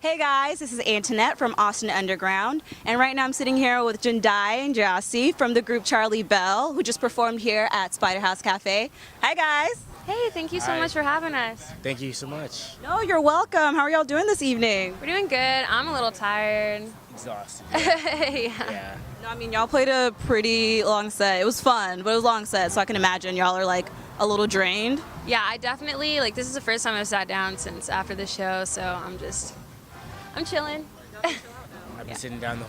Hey guys, this is Antonette from Austin Underground, and right now I'm sitting here with Jendayi and Gyasi from the group Charlie Belle, who just performed here at Spiderhouse Cafe. Hi guys! Hey, thank you so Hi. much for having us. Thank you so much. No, you're welcome. How are y'all doing this evening? We're doing good. I'm a little tired. Exhausted. Yeah. No, I mean, y'all played a pretty long set. It was fun, but it was a long set, so I can imagine y'all are like a little drained. Yeah, I definitely, this is the first time I've sat down since after the show, so I'm chilling. I've been sitting down the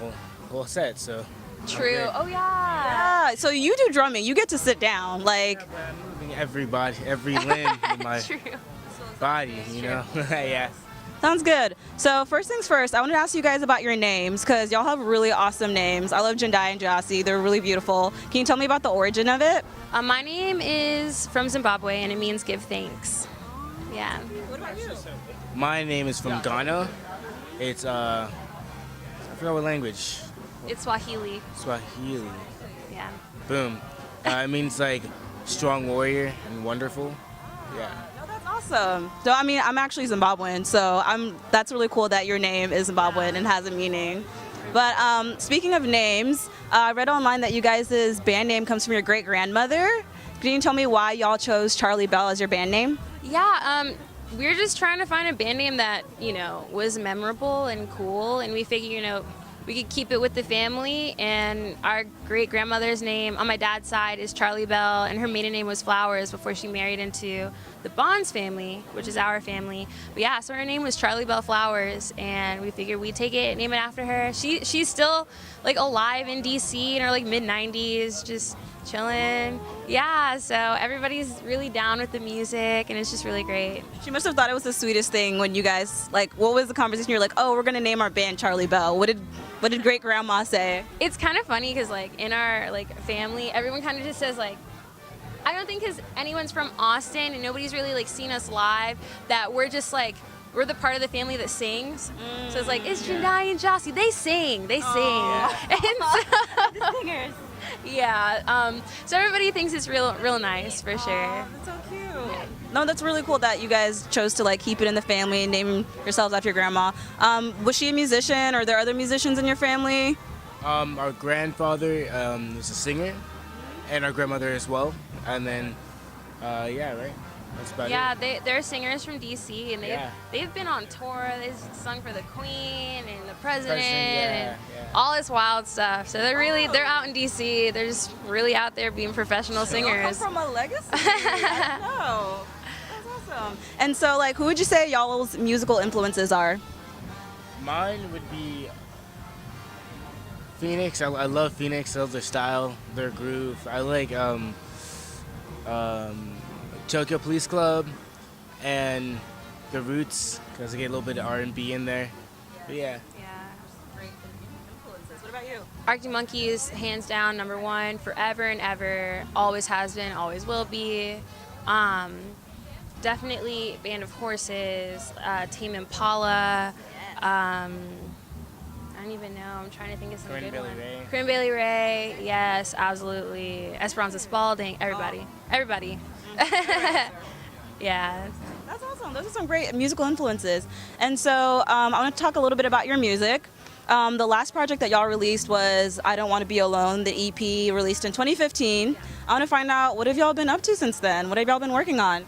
whole set, so. I'm True. good. Oh, yeah. Yeah, so you do drumming. You get to sit down. Like, But I'm moving every limb in my True. body, you know? Yeah. sounds good. So first things first, I wanted to ask you guys about your names because y'all have really awesome names. I love Jendayi and Gyasi. They're really beautiful. Can you tell me about the origin of it? My name is from Zimbabwe, and it means give thanks. Yeah. What about you? My name is from Ghana. It's, I forgot what language. It's Swahili. Swahili. Yeah. Boom. It means like strong warrior and wonderful. Yeah. No, that's awesome. So I mean, I'm actually Zimbabwean, so that's really cool that your name is Zimbabwean and has a meaning. But speaking of names, I read online that you guys' band name comes from your great grandmother. Can you tell me why y'all chose Charlie Belle as your band name? Yeah, we were just trying to find a band name that, was memorable and cool, and we figured, we could keep it with the family, and our great-grandmother's name on my dad's side is Charlie Belle, and her maiden name was Flowers before she married into the Bonds family, which is our family. But yeah, so her name was Charlie Belle Flowers, and we figured we'd take it, name it after her. She's still, alive in D.C. in her, mid-90s, just chilling. Yeah, so everybody's really down with the music, and it's just really great. She must have thought it was the sweetest thing when you guys, what was the conversation? You're like, oh, we're going to name our band Charlie Belle. What did great grandma say? It's kind of funny because in our family, everyone kind of just says I don't think because anyone's from Austin and nobody's really seen us live that we're just we're the part of the family that sings. So it's it's Jendayi and Gyasi. They sing. And so, Singers. yeah. So everybody thinks it's real nice for sure. That's so cute. No, that's really cool that you guys chose to keep it in the family and name yourselves after your grandma. Was she a musician, or are there other musicians in your family? Our grandfather was a singer, and our grandmother as well. And then, yeah, right? That's about it. They're singers from DC, and Yeah. they've been on tour. They've sung for the Queen and the President yeah. and all this wild stuff. So they're out in DC. They're just really out there being professional Y'all come singers. from a legacy. I know. That's awesome. And so, who would you say y'all's musical influences are? Mine would be Phoenix. I love Phoenix. I love their style, their groove. I like Tokyo Police Club and The Roots, because I get a little bit of R&B in there. But yeah. Great influences. What about you? Arctic Monkeys, hands down, #1, forever and ever. Always has been, always will be. Definitely Band of Horses, Tame Impala. I don't even know. I'm trying to think of some Corinne good Bailey ones. Rae. Corinne Bailey Rae, yes, absolutely. Esperanza Spalding, everybody. Yeah. That's awesome. Those are some great musical influences. And so I want to talk a little bit about your music. The last project that y'all released was I Don't Want to Be Alone, the EP released in 2015. I want to find out, what have y'all been up to since then? What have y'all been working on?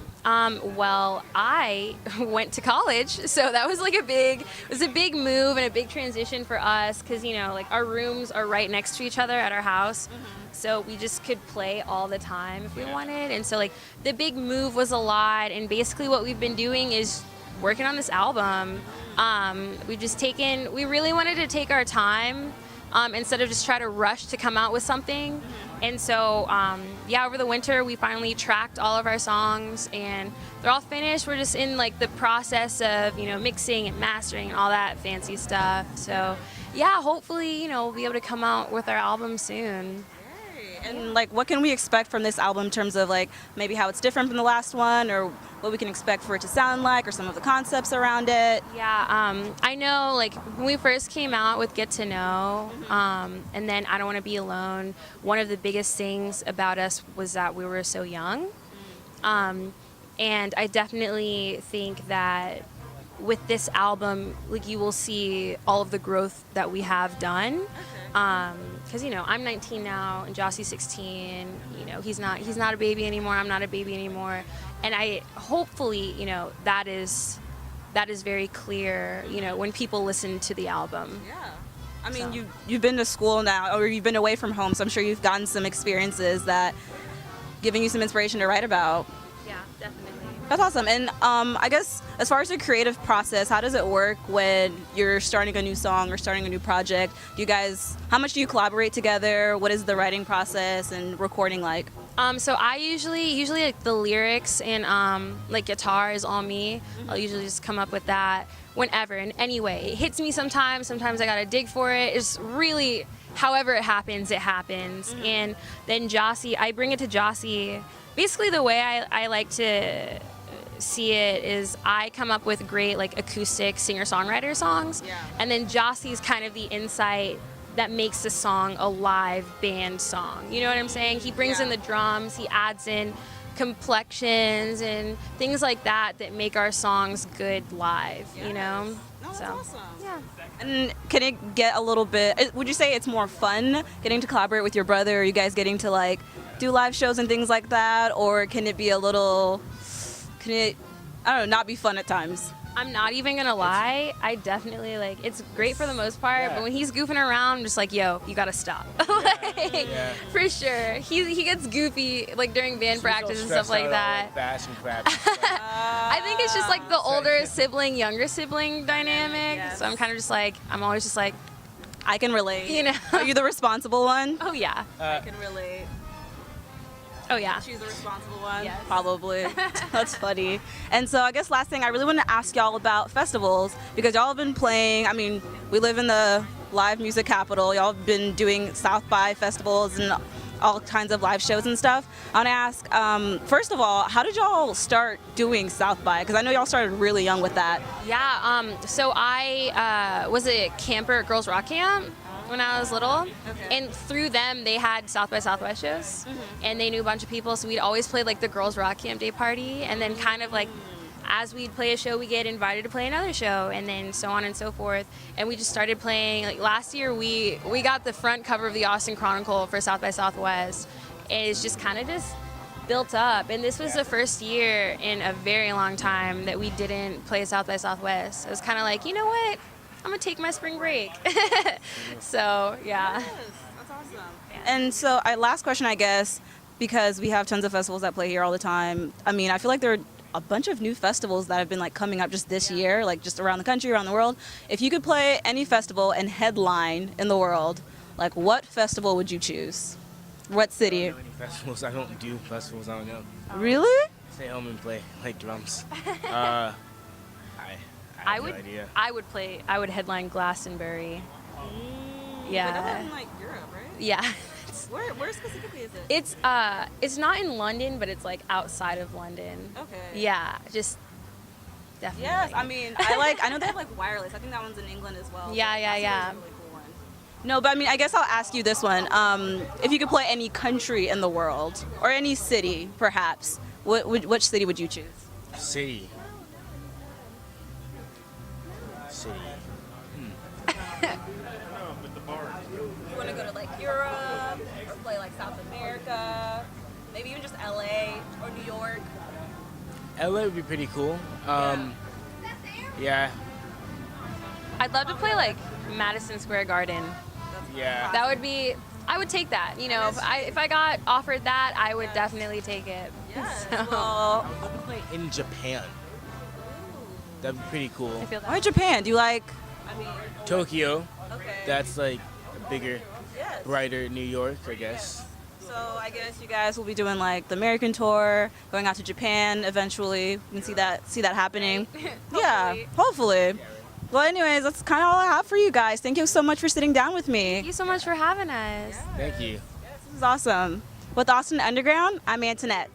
Well, I went to college, so that was a big move and a big transition for us because, our rooms are right next to each other at our house. So we just could play all the time if we wanted. And so the big move was a lot. And basically what we've been doing is working on this album. We really wanted to take our time instead of just try to rush to come out with something. And so, over the winter, we finally tracked all of our songs, and they're all finished. We're just in the process of, mixing and mastering and all that fancy stuff. So, yeah, hopefully, we'll be able to come out with our album soon. And what can we expect from this album in terms of maybe how it's different from the last one, or what we can expect for it to sound like, or some of the concepts around it? Yeah, I know when we first came out with Get to Know, and then I Don't Want to Be Alone, one of the biggest things about us was that we were so young. And I definitely think that with this album, like you will see all of the growth that we have done. Because you know, I'm 19 now and Gyasi's 16. You know, he's not a baby anymore. I'm not a baby anymore, and I hopefully, you know, that is very clear. You know, when people listen to the album. Yeah. I mean, you've been to school now, or you've been away from home, so I'm sure you've gotten some experiences that giving you some inspiration to write about. Yeah, definitely. That's awesome. And I guess as far as the creative process, how does it work when you're starting a new song or starting a new project? How much do you collaborate together? What is the writing process and recording like? So I usually like the lyrics and like guitar is all me. I'll usually just come up with that whenever and anyway. It hits me sometimes I gotta dig for it. It's really, however it happens, it happens. And then Gyasi, I bring it to Gyasi. Basically the way I like to see it is I come up with great like acoustic singer-songwriter songs, and then Gyasi's kind of the insight that makes the song a live band song. You know what I'm saying? He brings in the drums, he adds in complexions and things like that make our songs good live, you know? No, that's awesome. Yeah. And can it get a little bit, would you say it's more fun getting to collaborate with your brother? Are you guys getting to like do live shows and things like that? Or can it be I don't know, not be fun at times? I'm not even gonna lie, I definitely like, it's great for the most part, but when he's goofing around, I'm just like, yo, you gotta stop. For sure. He gets goofy like during band practice and stuff like that. Fashion crap. I think it's just like the older sibling, younger sibling dynamic. So I'm kind of just like, I'm always just like, I can relate. you know. Are you the responsible one? Oh yeah. I can relate. Oh yeah. She's the responsible one? Yes. Probably. That's funny. And so I guess last thing, I really want to ask y'all about festivals, because y'all have been playing, I mean, we live in the live music capital. Y'all have been doing South by festivals and all kinds of live shows and stuff. I want to ask, first of all, how did y'all start doing South by? Because I know y'all started really young with that. Yeah, so I was a camper at Girls Rock Camp when I was little, and through them they had South by Southwest shows, and they knew a bunch of people, so we'd always play like the Girls Rock Camp Day Party, and then kind of like as we'd play a show, we get invited to play another show, and then so on and so forth. And we just started playing. Like last year, we got the front cover of the Austin Chronicle for South by Southwest. And it's just kind of just built up. And this was the first year in a very long time that we didn't play South by Southwest. It was kind of like, you know what? I'm gonna take my spring break. So yeah. Yes, that's awesome. And so, last question, I guess, because we have tons of festivals that play here all the time. I mean, I feel like there are a bunch of new festivals that have been like coming up just this year, like just around the country, around the world. If you could play any festival and headline in the world, like what festival would you choose? What city? I don't know any festivals. I don't do festivals. I don't know. Really? Stay home and play like drums. I have no idea. I would headline Glastonbury. Yeah. But that's in like Europe, right? Yeah. Where specifically is it? It's not in London, but it's like outside of London. Okay. Yeah, just definitely. Yes, I mean, I know they have like wireless. I think that one's in England as well. Yeah. That's a really cool one. No, but I mean, I guess I'll ask you this one. If you could play any country in the world, or any city, perhaps, which city would you choose? City. You want to go to like Europe, or play like South America, maybe even just LA or New York? LA would be pretty cool. Yeah. I'd love to play like Madison Square Garden. Yeah. That would be. I would take that. You know, if I got offered that, I would definitely take it. Yes. So, Well, I would love to play in Japan. That'd be pretty cool. I feel that. why Japan? Do you like? I mean, Tokyo. okay. That's like a bigger, Yes. brighter New York, I guess. So I guess you guys will be doing like the American tour, going out to Japan eventually. We can see that happening. Yeah, hopefully. Well, anyways, that's kind of all I have for you guys. Thank you so much for sitting down with me. Thank you so much for having us. Thank you. This is awesome. With Austin Underground, I'm Antonette.